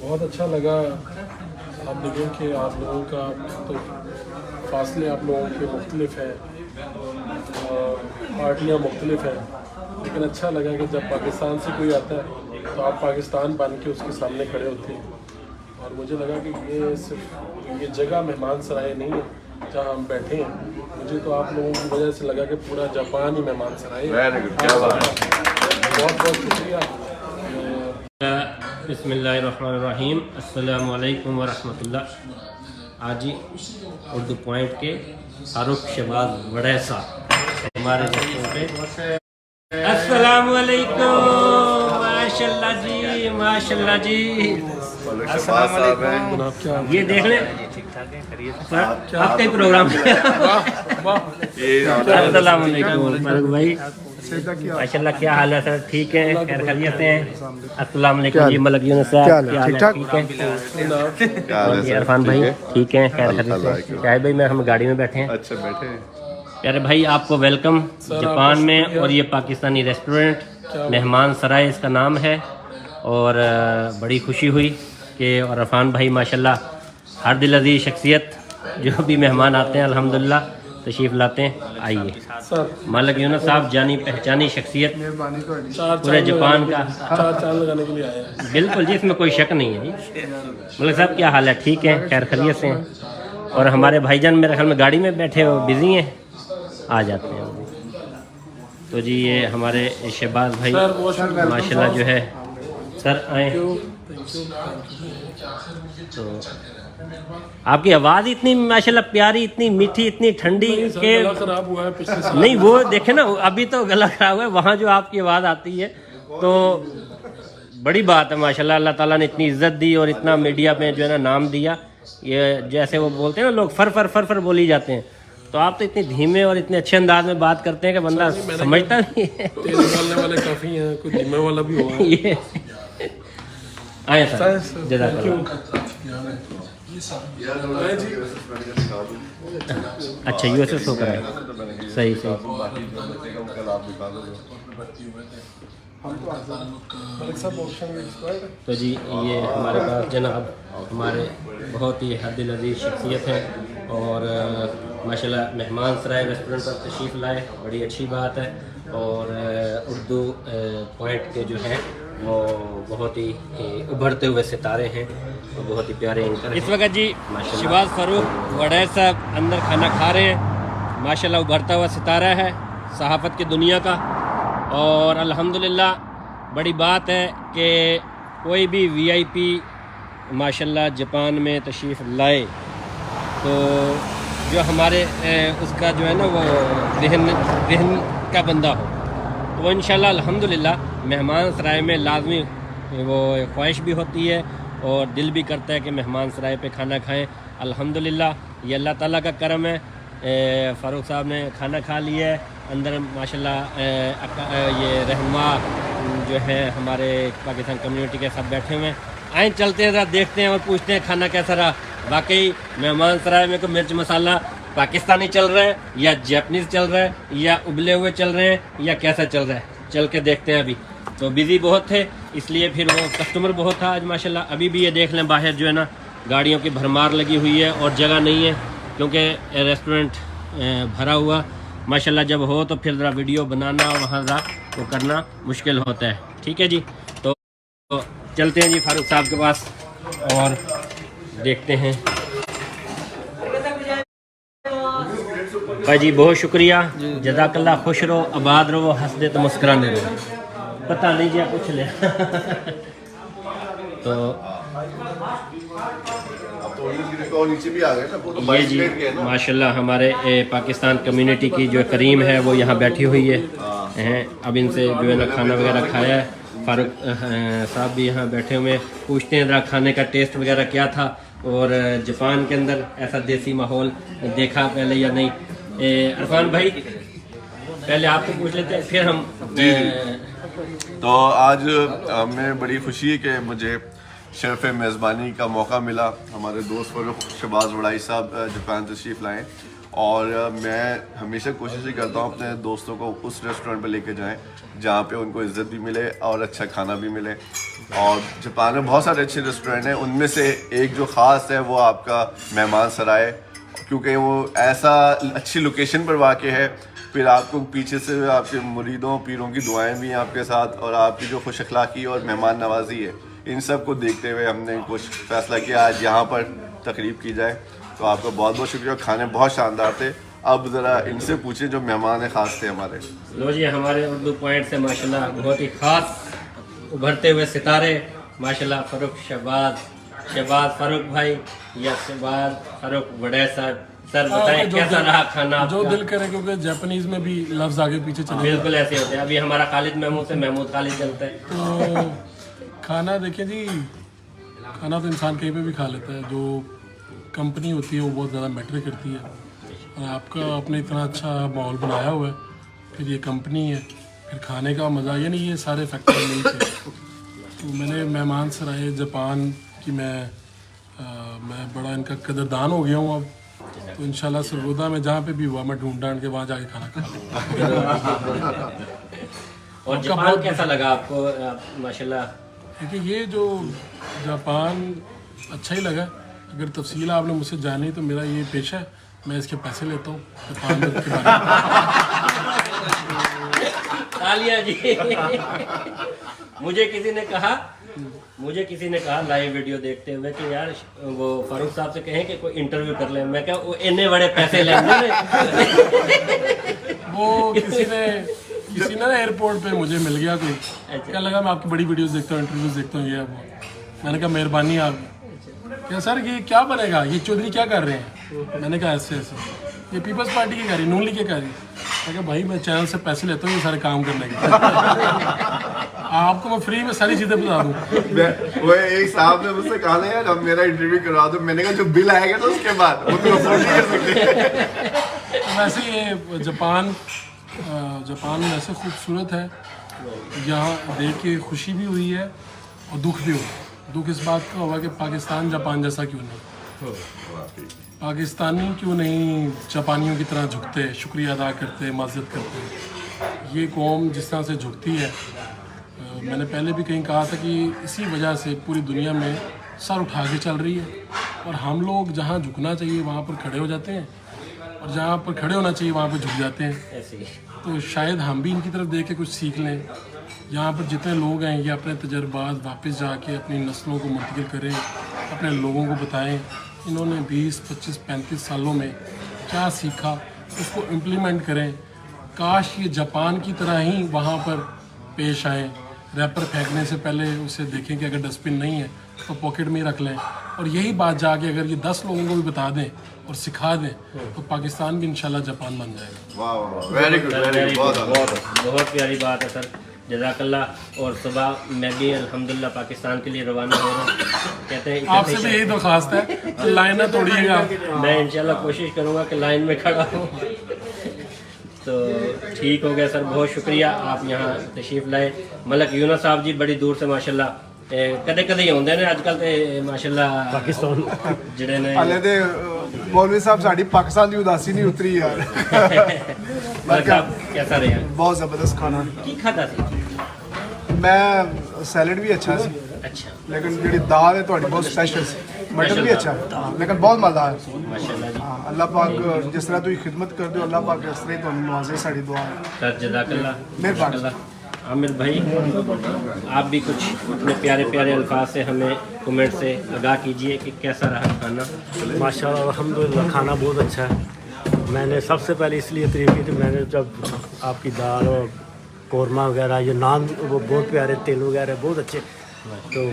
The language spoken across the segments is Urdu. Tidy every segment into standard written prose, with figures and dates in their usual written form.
بہت اچھا لگا. آپ دیکھیں کہ آپ لوگوں کا تو فاصلے آپ لوگوں کے مختلف ہیں، پارٹیاں مختلف ہیں، لیکن اچھا لگا کہ جب پاکستان سے کوئی آتا ہے تو آپ پاکستان بن کے اس کے سامنے کھڑے ہوتے ہیں. اور مجھے لگا کہ یہ صرف یہ جگہ مہمان سرائے نہیں ہے جہاں ہم بیٹھے ہیں، مجھے تو آپ لوگوں کی وجہ سے لگا کہ پورا جاپان ہی مہمان سرائے ہے. بہت بہت شکریہ. بسم اللہ الرحمن الرحیم. السلام علیکم ورحمۃ اللہ. آج ہی اردو پوائنٹ کے فاروق شہباز وڑیسا ہمارے پہ. السلام علیکم. ماشاء اللہ جی، ماشاء اللہ جی. السلام علیکم. یہ دیکھ لیں آپ کا ہی پروگرام. السلام علیکم فاروق بھائی. ماشاء اللہ کیا حال ہے سر؟ ٹھیک ہے، خیر خیریت سے ہیں؟ السلام علیکم جی ملک یونس صاحب، کیا حال ہے؟ ٹھیک ہے. اور جی عرفان بھائی ٹھیک ہیں، خیر خیریت سے؟ شاہد بھائی میں ہم گاڑی میں بیٹھے ہیں. اچھا بیٹھے ہیں. پیارے بھائی آپ کو ویلکم جاپان میں. اور یہ پاکستانی ریسٹورنٹ مہمان سرائے اس کا نام ہے. اور بڑی خوشی ہوئی کہ عرفان بھائی ماشاءاللہ ہر دل عزیز شخصیت، جو بھی مہمان آتے ہیں الحمدللہ تشریف لاتے ہیں. آئیے. ملک یونس صاحب جانی پہچانی شخصیت پورے جاپان کا. بالکل جی، اس میں کوئی شک نہیں ہے جی. ملک صاحب کیا حال ہے؟ ٹھیک ہے، خیر خیریت سے ہیں؟ اور ہمارے بھائی جان میرے خیال میں گاڑی میں بیٹھے ہو، بزی ہیں، آ جاتے ہیں. تو جی یہ ہمارے شہباز بھائی ماشاءاللہ جو ہے سر آئیں. تو آپ کی آواز اتنی ماشاءاللہ پیاری، اتنی میٹھی، اتنی ٹھنڈی کہ خراب ہوا ہے پچھلے سال. نہیں وہ دیکھیں نا، ابھی تو گلا خراب ہوا ہے، وہاں جو آپ کی آواز آتی ہے تو بڑی بات ہے ماشاءاللہ. اللہ تعالیٰ نے اتنی عزت دی اور اتنا میڈیا پہ جو ہے نا نام دیا. یہ جیسے وہ بولتے ہیں نا لوگ فر فر فر فر بولی جاتے ہیں، تو آپ تو اتنے دھیمے اور اتنے اچھے انداز میں بات کرتے ہیں کہ بندہ سمجھتا نہیں ہے. تیز نکالنے والے کافی ہیں، کوئی دھیمے والا بھی ہوا ہے. یہ آئے سر، جزاک اللہ. اچھا یو ایس ایس ہو کر ہے، صحیح صحیح. تو جی یہ ہمارے پاس جناب ہمارے بہت ہی حد عزیز شخصیت ہیں اور ماشاءاللہ مہمان سرائے ریسٹورنٹ پر تشریف لائے، بڑی اچھی بات ہے. اور اردو پوائنٹ کے جو ہیں وہ بہت ہی ابھرتے ہوئے ستارے ہیں، بہت ہی پیارے اینکر. اس وقت جی شہباز فاروق وڑیسا صاحب اندر کھانا کھا رہے ہیں. ماشاءاللہ ابھرتا ہوا ستارہ ہے صحافت کی دنیا کا. اور الحمدللہ بڑی بات ہے کہ کوئی بھی وی آئی پی ماشاءاللہ جاپان میں تشریف لائے تو جو ہمارے اس کا جو ہے نا وہ ذہن کا بندہ ہو، تو وہ انشاءاللہ الحمدللہ مہمان سرائے میں لازمی وہ خواہش بھی ہوتی ہے اور دل بھی کرتا ہے کہ مہمان سرائے پہ کھانا کھائیں. الحمدللہ یہ اللہ تعالیٰ کا کرم ہے. فاروق صاحب نے کھانا کھا لیا ہے اندر ماشاءاللہ. یہ رہنما جو ہے ہمارے پاکستان کمیونٹی کے سب بیٹھے ہوئے ہیں. آئیں چلتے ہیں ذرا دیکھتے ہیں اور پوچھتے ہیں کھانا کیسا رہا. واقعی مہمان سرائے میں کوئی مرچ مسالہ پاکستانی چل رہا ہے یا جیپنیز چل رہا ہے یا ابلے ہوئے چل رہے ہیں یا کیسا چل رہا ہے، چل کے دیکھتے ہیں. ابھی تو بزی بہت تھے اس لیے پھر وہ کسٹمر بہت تھا آج ماشاءاللہ. ابھی بھی یہ دیکھ لیں باہر جو ہے نا گاڑیوں کی بھرمار لگی ہوئی ہے اور جگہ نہیں ہے کیونکہ ریسٹورنٹ بھرا ہوا ماشاءاللہ. جب ہو تو پھر ذرا ویڈیو بنانا اور وہاں ذرا وہ کرنا مشکل ہوتا ہے. ٹھیک ہے جی، تو چلتے ہیں جی فاروق صاحب کے پاس اور دیکھتے ہیں. بھائی جی بہت شکریہ، جزاک اللہ. خوش رہو، آباد رہو، ہنس دے تو مسکرانے رہو. پتہ نہیں جی کچھ لے تو یہ جی ماشاءاللہ ہمارے پاکستان کمیونٹی کی جو کریم ہے وہ یہاں بیٹھی ہوئی ہے. اب ان سے جو ہے نا کھانا وغیرہ کھایا ہے. فاروق صاحب بھی یہاں بیٹھے ہوئے ہیں. پوچھتے ہیں ذرا کھانے کا ٹیسٹ وغیرہ کیا تھا اور جاپان کے اندر ایسا دیسی ماحول دیکھا پہلے یا نہیں. عرفان بھائی پہلے آپ کو پوچھ لیتے ہیں پھر ہم. تو آج ہمیں بڑی خوشی ہے کہ مجھے شرف میزبانی کا موقع ملا. ہمارے دوست فاروق شہباز وڑائی صاحب جاپان تشریف لائیں اور میں ہمیشہ کوشش ہی کرتا ہوں اپنے دوستوں کو اس ریسٹورینٹ پہ لے کے جائیں جہاں پہ ان کو عزت بھی ملے اور اچھا کھانا بھی ملے. اور جاپان میں بہت سارے اچھے ریسٹورینٹ ہیں, ان میں سے ایک جو خاص ہے وہ آپ کا مہمان سرائے, کیونکہ وہ ایسا اچھی لوکیشن پر واقع ہے. پھر آپ کو پیچھے سے آپ کے مریدوں پیروں کی دعائیں بھی ہیں آپ کے ساتھ, اور آپ کی جو خوش اخلاقی اور مہمان نوازی ہے, ان سب کو دیکھتے ہوئے ہم نے کچھ فیصلہ کیا آج یہاں پر تقریب کی جائے. تو آپ کا بہت بہت شکریہ, کھانے بہت شاندار تھے. اب ذرا ان سے پوچھیں جو مہمان خاص تھے ہمارے. لو جی, ہمارے اردو پوائنٹ سے ماشاءاللہ بہت ہی خاص ابھرتے ہوئے ستارے ماشاءاللہ شہباز فاروق بھائی یا شہباز فاروق وڈے صاحب. سر بتائیں کیسا رہا کھانا؟ جو دل کرے, کیونکہ جاپانیز میں بھی لفظ آگے پیچھے چلے. بالکل ایسے ہوتے ہیں. ابھی ہمارا خالد محمود سے محمود خالد چلتا ہے. تو کھانا دیکھیں جی, کھانا تو انسان کہیں پہ بھی کھا لیتا ہے. جو کمپنی ہوتی ہے وہ بہت زیادہ میٹر کرتی ہے, اور آپ کا آپ نے اتنا اچھا ماحول بنایا ہوا ہے, پھر یہ کمپنی ہے, پھر کھانے کا مزہ, یعنی یہ سارے فیکٹر مل کے. تو میں نے مہمان سرائے جاپان کی میں بڑا ان کا قدردان ہو گیا ہوں اب. تو انشاءاللہ سرگودا میں جہاں پہ بھی ہوا میں ڈھونڈ کے وہاں جا کے کھانا کھا لوں. اور جاپان کیسا لگا آپ کو ماشاءاللہ؟ دیکھیے یہ جو جاپان اچھا ہی لگا. اگر تفصیل آپ نے مجھ سے جانی تو میرا یہ پیشہ ہے, میں اس کے پیسے لیتا ہوں جاپان کے بارے میں. تالیاں جی. مجھے کسی نے کہا لائیو ویڈیو دیکھتے ہوئے کہ یار وہ فاروق صاحب سے کہیں کہ کوئی انٹرویو کر لیں. میں کہا وہ اتنے بڑے پیسے لیں وہ کسی نے ایئرپورٹ پہ مجھے مل گیا کوئی, کیا لگا میں آپ کی بڑی ویڈیوز دیکھتا ہوں, انٹرویوز دیکھتا ہوں, یہ وہ. میں نے کہا مہربانی آپ کیا سر, یہ کیا بنے گا, یہ چودھری کیا کر رہے ہیں؟ میں نے کہا ایسے یہ پیپلز پارٹی کی کر رہی, نون لیگ کی کر رہی. میں کہا بھائی میں چینل سے پیسے لیتا ہوں یہ سارے کام کرنے کے, آپ کو میں فری میں ساری چیزیں بتا دوں. وہ ایک صاحب نے مجھ سے کہا یار اب میرا انٹرویو کروا دو. میں نے کہا جو بل آئے گا تو اس کے بعد وہ تو افورڈ نہیں کر سکتے. ویسے یہ جاپان ویسے خوبصورت ہے, یہاں دیکھ کے خوشی بھی ہوئی ہے اور دکھ بھی ہوا. دکھ اس بات کا ہوا کہ پاکستان جاپان جیسا کیوں نہیں, پاکستانی کیوں نہیں جاپانیوں کی طرح جھکتے, شکریہ ادا کرتے, معذرت کرتے. یہ قوم جس طرح سے جھکتی ہے, میں نے پہلے بھی کہیں کہا تھا کہ اسی وجہ سے پوری دنیا میں سر اٹھا کے چل رہی ہے, اور ہم لوگ جہاں جھکنا چاہیے وہاں پر کھڑے ہو جاتے ہیں, اور جہاں پر کھڑے ہونا چاہیے وہاں پہ جھک جاتے ہیں. تو شاید ہم بھی ان کی طرف دیکھ کے کچھ سیکھ لیں. یہاں پر جتنے لوگ ہیں یہ اپنے تجربات واپس جا کے اپنی نسلوں کو منتقل کریں, اپنے لوگوں کو بتائیں انہوں نے 20, 25, 35 سالوں میں کیا سیکھا, اس کو امپلیمنٹ کریں. کاش یہ جاپان کی طرح ہی وہاں پر پیش آئیں. ریپر پھینکنے سے پہلے اسے دیکھیں کہ اگر ڈسٹ بن نہیں ہے تو پاکٹ میں ہی رکھ لیں, اور یہی بات جا کے اگر یہ 10 لوگوں کو بھی بتا دیں اور سکھا دیں تو پاکستان بھی انشاءاللہ جاپان بن جائے گا. بہت پیاری بات ہے سر, جزاک اللہ. اور صبح میں بھی الحمدللہ پاکستان کے لیے روانہ ہو رہا ہوں. کہتے ہیں آپ سے بھی یہی درخواست ہے, لائن نہ توڑیے گا. میں انشاءاللہ کوشش کروں گا کہ لائن میں کھڑا ہوں. تو ٹھیک ہو گیا سر, بہت شکریہ آپ یہاں تشریف لائے. ملک یونس صاحب جی بڑی دور سے ماشاءاللہ کدے کدے ہی ہوندے نے اج کل تے ماشاءاللہ پاکستان جڑے نے ہلے تے مولوی صاحب ساڈی پاکستان دی اداسی نہیں اتری یار. کیسا رہا؟ بہت زبردست کھانا. کی کھادا سی؟ میں سیلڈ بھی اچھا سی, اچھا لیکن جڑی دال ہے تہاڈی بہت اسپیشل سی. مٹن بھی اچھا لیکن بہت مزہ ہے. ماشاءاللہ جی. ہاں اللہ پاک جس طرح تھی خدمت کر دو, اللہ پاک اس طرح ہی تمہیں نوازے. ساڈی دعا ہے. سر جزاک اللہ. مہربانی. عامر بھائی آپ بھی کچھ اپنے پیارے پیارے الفاظ سے ہمیں کمنٹ سے آگاہ کیجئے کہ کیسا رہا کھانا. ماشاءاللہ الحمدللہ کھانا بہت اچھا ہے. میں نے سب سے پہلے اس لیے تعریف کی تھی, میں نے جب آپ کی دال اور قورمہ وغیرہ یہ نان وہ بہت پیارے, تیل وغیرہ بہت اچھے. تو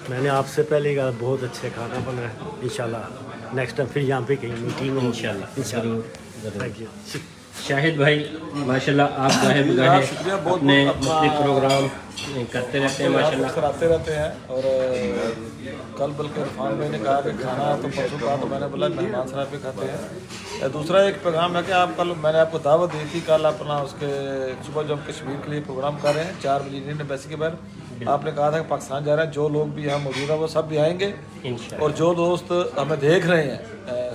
میں نے آپ سے پہلے کہا بہت اچھے کھانا بنا ہے. انشاءاللہ نیکسٹ ٹائم پھر یہاں پہ کہیں میٹنگ ہو. انشاءاللہ. Thank you. شاہد بھائی ماشاءاللہ آپ گاہے بگاہے اپنے مختلف پروگرام کرتے رہتے ہیں ماشاءاللہ. کراتے رہتے ہیں. اور کل بلکہ عرفان بھائی نے کہا کہ کھانا تو پرسوں کہا تو میں نے بولا مہمان صاحب پہ کھاتے ہیں. دوسرا ایک پیغام ہے کہ آپ کل میں نے آپ کو دعوت دی تھی, کل اپنا اس کے صبح جو ہم کشمیر کے لیے پروگرام کر رہے ہیں 4 بجے انڈین ایمبیسی کے باہر, آپ نے کہا تھا کہ پاکستان جا رہے ہیں, جو لوگ بھی یہاں موجود ہیں وہ سب بھی آئیں گے. اور جو دوست ہمیں دیکھ رہے ہیں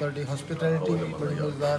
ਤੁਹਾਡੀ ਹਸਪਿਟੈਲਿਟੀ ਬੜੀ ਮਜ਼ੇਦਾਰ।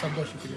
ਸਭ ਦਾ ਸ਼ੁਕਰੀਆ।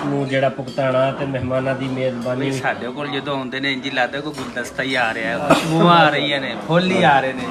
ਨੂੰ ਜਿਹੜਾ ਭੁਗਤਾਣਾ ਤੇ ਮਹਿਮਾਨਾਂ ਦੀ ਮੇਜ਼ਬਾਨੀ? ਸਾਡੇ ਕੋਲ ਜਦੋਂ ਆਉਂਦੇ ਨੇ ਇੰਜ ਲੱਗਦਾ ਕੋਈ ਗੁਲਦਸਤਾ ਹੀ ਆ ਰਿਹਾ ਹੈ, ਖੁਸ਼ਬੂਆਂ ਆ ਰਹੀਆਂ ਨੇ, ਫੁੱਲ ਹੀ ਆ ਰਹੇ ਨੇ।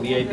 VIP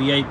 VIP